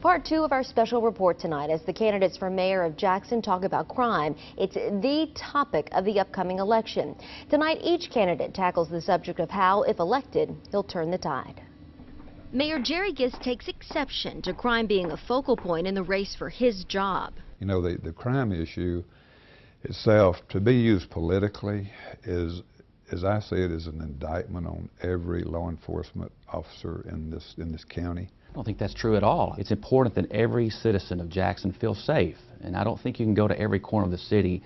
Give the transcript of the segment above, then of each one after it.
Part 2 of our special report tonight as the candidates for mayor of Jackson talk about crime. It's the topic of the upcoming election. Tonight, each candidate tackles the subject of how, if elected, he'll turn the tide. Mayor Jerry Gist takes exception to crime being a focal point in the race for his job. You know, the crime issue itself, to be used politically, is, as I see it, is an indictment on every law enforcement officer in this county. I don't think that's true at all. It's important that every citizen of Jackson feels safe, and I don't think you can go to every corner of the city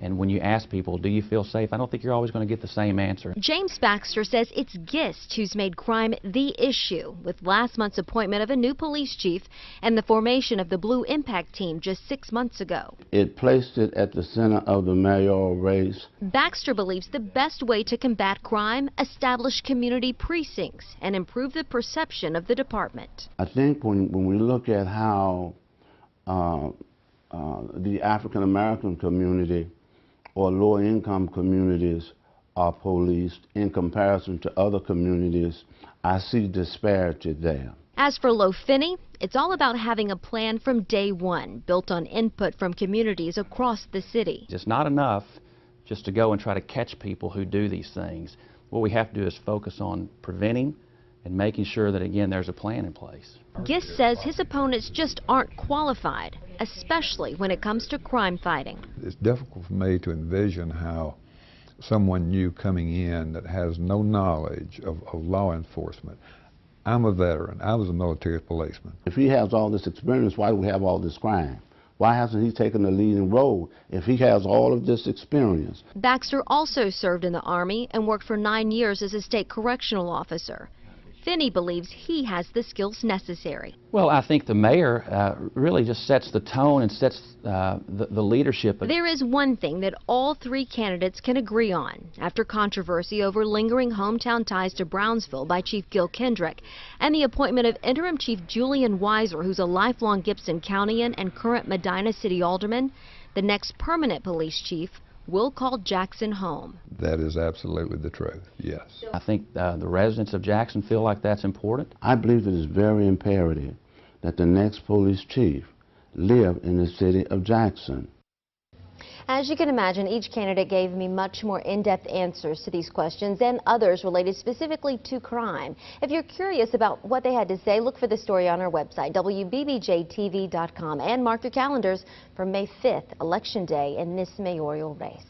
and when you ask people, do you feel safe, I don't think you're always going to get the same answer. James Baxter says it's Gist who's made crime the issue, with last month's appointment of a new police chief and the formation of the Blue Impact Team just 6 months ago. It placed it at the center of the mayoral race. Baxter believes the best way to combat crime, establish community precincts and improve the perception of the department. I think when we look at how the African American community or low-income communities are policed in comparison to other communities, I see disparity there. As for Low Finney, it's all about having a plan from day one, built on input from communities across the city. It's not enough just to go and try to catch people who do these things. What we have to do is focus on preventing and making sure that, again, there's a plan in place. Gist says his opponents just aren't qualified, especially when it comes to crime fighting. It's difficult for me to envision how someone new coming in that has no knowledge of law enforcement. I'm a veteran. I was a military policeman. If he has all this experience, why do we have all this crime? Why hasn't he taken the leading role if he has all of this experience? Baxter also served in the Army and worked for 9 years as a state correctional officer. Finney believes he has the skills necessary. Well, I think the mayor really just sets the tone and sets the leadership. There is one thing that all three candidates can agree on. After controversy over lingering hometown ties to Brownsville by Chief Gil Kendrick and the appointment of interim Chief Julian Weiser, who's a lifelong Gibson Countyan and current Medina City Alderman, the next permanent police chief will call Jackson home. That is absolutely the truth, yes. I think the residents of Jackson feel like that's important. I believe it is very imperative that the next police chief live in the city of Jackson. As you can imagine, each candidate gave me much more in-depth answers to these questions and others related specifically to crime. If you're curious about what they had to say, look for the story on our website, WBBJTV.com, and mark your calendars for May 5th, Election Day, in this mayoral race.